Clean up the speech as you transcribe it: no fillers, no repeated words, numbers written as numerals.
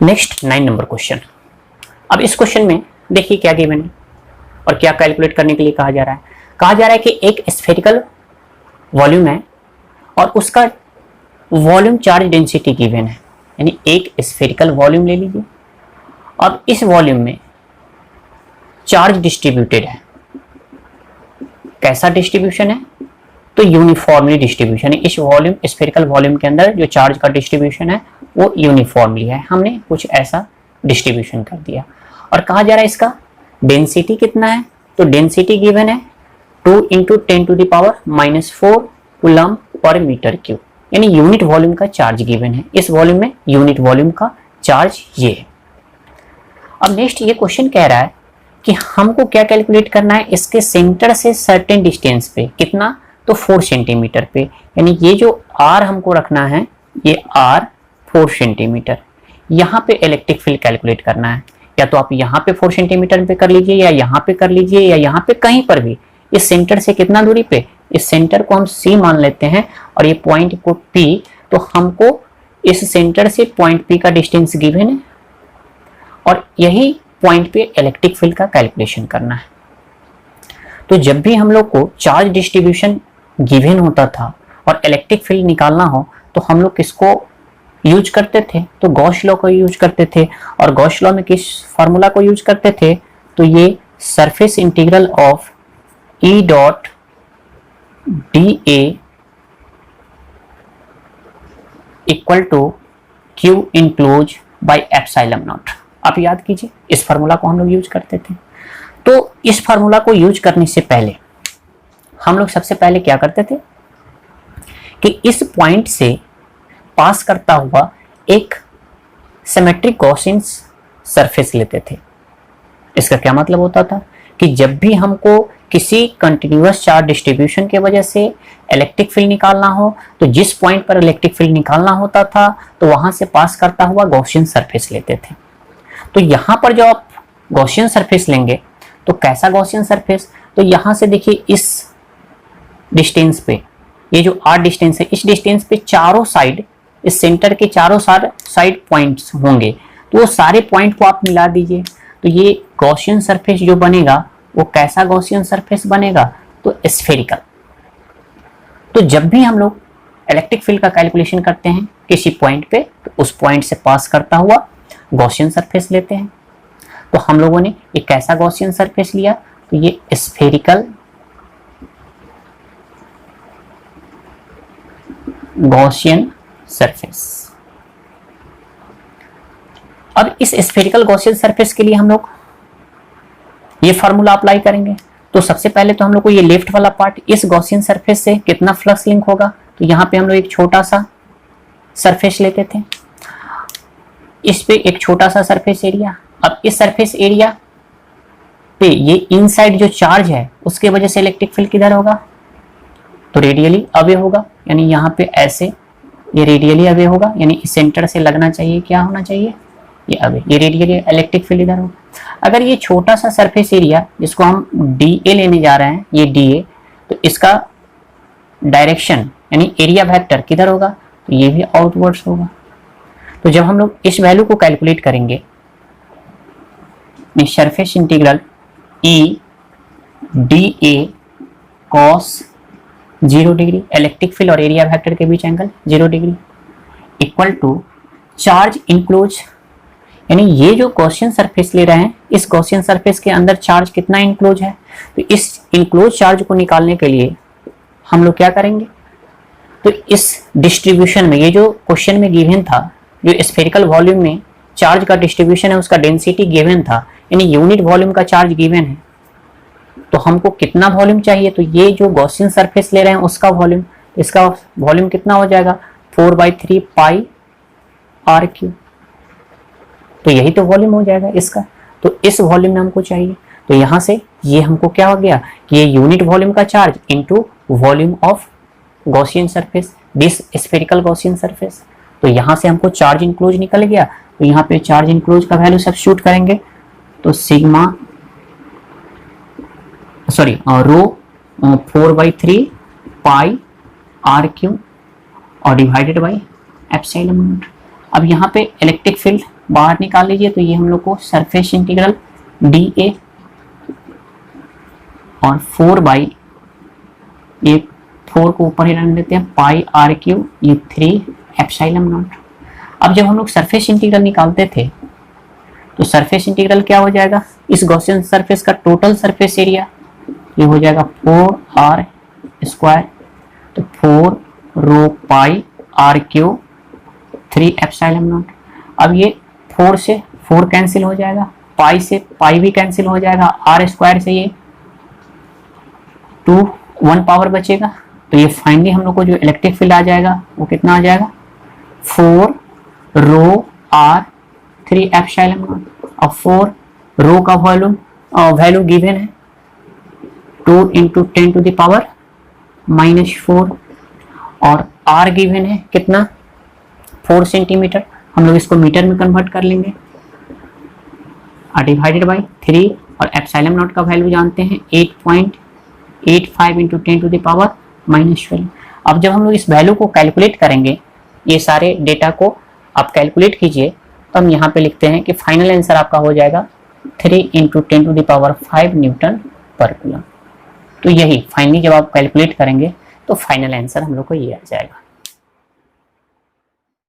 Next 9 number question. अब इस question में देखिए क्या गिवन है और क्या कैलकुलेट करने के लिए कहा जा रहा है। कहा जा रहा है कि एक स्फेरिकल वॉल्यूम है और उसका वॉल्यूम चार्ज डेंसिटी गिवन है, यानी एक स्फेरिकल वॉल्यूम ले लीजिए। अब इस वॉल्यूम में चार्ज डिस्ट्रीब्यूटेड है। कैसा डिस्ट्रीब्यूशन है? तो यूनिफॉर्मली डिस्ट्रीब्यूशन है। इस वॉल्यूम स्फेरिकल वॉल्यूम के अंदर जो चार्ज का डिस्ट्रीब्यूशन है वो यूनिफॉर्मली है। हमने कुछ ऐसा डिस्ट्रीब्यूशन कर दिया और कहा जा रहा है इसका डेंसिटी कितना है। तो डेंसिटी गिवन है 2 × 10⁻⁻⁴ कूलम पर मीटर क्यूब, यानी यूनिट वॉल्यूम का चार्ज गिवन है। इस वॉल्यूम में यूनिट वॉल्यूम का चार्ज ये है। अब नेक्स्ट ये क्वेश्चन कह रहा है कि हमको क्या कैलकुलेट करना है, इसके सेंटर से सर्टेन डिस्टेंस पे कितना, तो 4 सेंटीमीटर पे, यानी ये जो R हमको रखना है ये R 4 सेंटीमीटर। यहाँ पे इलेक्ट्रिक फील्ड कैलकुलेट करना है, या तो आप यहाँ पे 4 सेंटीमीटर पे कर लीजिए या यहाँ पे कर लीजिए या यहाँ पे कहीं पर भी। इस सेंटर से कितना दूरी पे, इस सेंटर को हम C मान लेते हैं और ये पॉइंट को P, तो हमको इस सेंटर से पॉइंट P का डिस्टेंस गिवन है और यही पॉइंट पे इलेक्ट्रिक फील्ड का कैलकुलेशन करना है। तो जब भी हम लोग को चार्ज डिस्ट्रीब्यूशन गिवन होता था और इलेक्ट्रिक फील्ड निकालना हो तो हम लोग किसको यूज करते थे, तो गॉस लॉ को यूज करते थे। और गॉस लॉ में किस फार्मूला को यूज करते थे, तो ये surface integral of E dot dA equal to Q enclose by epsilon naught. आप याद कीजिए इस फार्मूला को हम लोग यूज करते थे। तो इस फार्मूला को यूज करने से पहले हम लोग सबसे पहले क्या करते थे कि इस पॉइंट से पास करता हुआ एक सिमेट्रिक गॉसियन सरफेस लेते थे। इसका क्या मतलब होता था कि जब भी हमको किसी कंटिन्यूअस चार्ज डिस्ट्रीब्यूशन के वजह से इलेक्ट्रिक फील्ड निकालना हो तो जिस पॉइंट पर इलेक्ट्रिक फील्ड निकालना होता था तो वहां से पास करता हुआ गॉसियन सरफेस लेते थे। तो यहां पर जो आप गॉसियन सरफेस लेंगे तो कैसा गॉसियन सरफेस, तो यहां से देखिए इस डिस्टेंस पे, ये जो R डिस्टेंस है, इस डिस्टेंस पे चारों साइड, इस सेंटर के चारों साइड पॉइंट्स होंगे, तो वो सारे पॉइंट को आप मिला दीजिए। तो ये गॉसियन सरफेस जो बनेगा वो कैसा गॉसियन सरफेस बनेगा, तो स्फेरिकल। तो जब भी हम लोग इलेक्ट्रिक फील्ड का कैलकुलेशन करते हैं किसी पॉइंट पे, तो उस पॉइंट से पास करता हुआ गॉसियन सरफेस लेते हैं। तो हम लोगों ने एक कैसा गॉसियन सरफेस लिया, तो ये स्फेरिकल गॉसियन सरफेस। अब इस स्फेरिकल गॉसियन सरफेस के लिए हम लोग ये फार्मूला अप्लाई करेंगे। तो सबसे पहले तो हम लोग को ये लेफ्ट वाला पार्ट, इस गॉसियन सरफेस से कितना फ्लक्स लिंक होगा, तो यहाँ पे हम लोग एक छोटा सा सरफेस लेते थे, इस पे एक छोटा सा सरफेस एरिया। अब इस सरफेस एरिया पे ये इनसाइड जो चार्ज है उसके वजह से इलेक्ट्रिक फील्ड किधर होगा, तो रेडियली अवे होगा, यानी यहाँ पे ऐसे ये रेडियली अवे होगा, यानी इस सेंटर से लगना चाहिए, क्या होना चाहिए, ये अवे, ये रेडियली इलेक्ट्रिक फील्ड इधर होगा। अगर ये छोटा सा सरफेस एरिया जिसको हम DA लेने जा रहे हैं, ये DA, तो इसका डायरेक्शन यानी एरिया वेक्टर किधर होगा, तो ये भी आउटवर्ड्स होगा। तो जब हम लोग इस वैल्यू को कैलकुलेट करेंगे, surface integral E DA cos 0 degree, electric field और एरिया वेक्टर के बीच angle 0 degree, equal to charge enclose, यानी ये जो गॉसियन सरफेस ले रहे हैं इस गॉसियन सरफेस के अंदर चार्ज कितना इनक्लोज है। तो इस इनक्लोज चार्ज को निकालने के लिए हम लोग क्या करेंगे, तो इस डिस्ट्रीब्यूशन में, ये जो क्वेश्चन में गिवन था, जो स्फेरिकल वॉल्यूम में चार्ज का डिस्ट्रीब्यूशन है उसका डेंसिटी गिवन था, यानी यूनिट वॉल्यूम का चार्ज गिवन है, तो हमको कितना वॉल्यूम चाहिए, तो ये जो गॉसियन सरफेस ले रहे हैं उसका वॉल्यूम, इसका वॉल्यूम कितना हो जाएगा 4/3 पाई R3। तो यही तो वॉल्यूम हो जाएगा इसका। तो इस वॉल्यूम में हमको चाहिए, तो यहां से ये हमको क्या हो गया कि ये यूनिट वॉल्यूम का charge into volume of Gaussian surface, this spherical Gaussian surface. तो यहां से हमको चार्ज इनक्लोज निकल गया, तो यहाँ पे चार्ज इनक्लोज का वैल्यू सब्स्टिट्यूट करेंगे, तो सिग्मा रो 4/3 पाई R3 और डिवाइडेड बाई एप्सिलॉन नॉट। अब यहाँ पे इलेक्ट्रिक फील्ड बाहर निकाल लीजिए तो ये हम लोग को सरफेस इंटीग्रल dA और 4 बाई, ये 4 को ऊपर ही रहने देते हैं, पाई आर क्यू, ये 3 एप्सिलॉन नॉट। अब जब हम लोग सरफेस इंटीग्रल निकालते थे तो सरफेस इंटीग्रल क्या हो जाएगा, इस गॉसियन सरफेस का टोटल सरफेस एरिया ये हो जाएगा 4r स्क्वायर, तो 4 रो पाई आर क्यू 3 एप्सिलॉन नॉट। अब ये 4 से 4 कैंसिल हो जाएगा, पाई से पाई भी कैंसिल हो जाएगा, आर स्क्वायर से ये 2 1 पावर बचेगा, तो ये फाइनली हम लोग को जो इलेक्ट्रिक फील्ड आ जाएगा वो कितना आ जाएगा 4 रो आर 3 एप्सिलॉन नॉट। अब 4 रो का वैल्यू गिवन है 2 इंटू 10 टू द पावर -4 और आर गिवन है कितना 4 सेंटीमीटर, हम लोग इसको मीटर में कन्वर्ट कर लेंगे, डिवाइडेड बाई 3 और एप्सिलॉन नॉट का वैल्यू जानते हैं 8.85 इंटू 10 टू द पावर -12। अब जब हम लोग इस वैल्यू को कैलकुलेट करेंगे, ये सारे डेटा को आप कैलकुलेट कीजिए, तो हम यहाँ पे लिखते हैं कि फाइनल आंसर आपका हो जाएगा 3 into 10 to the power 5 newton per coulomb. तो यही फाइनली जब आप कैलकुलेट करेंगे तो फाइनल आंसर हम लोग को ये आ जाएगा।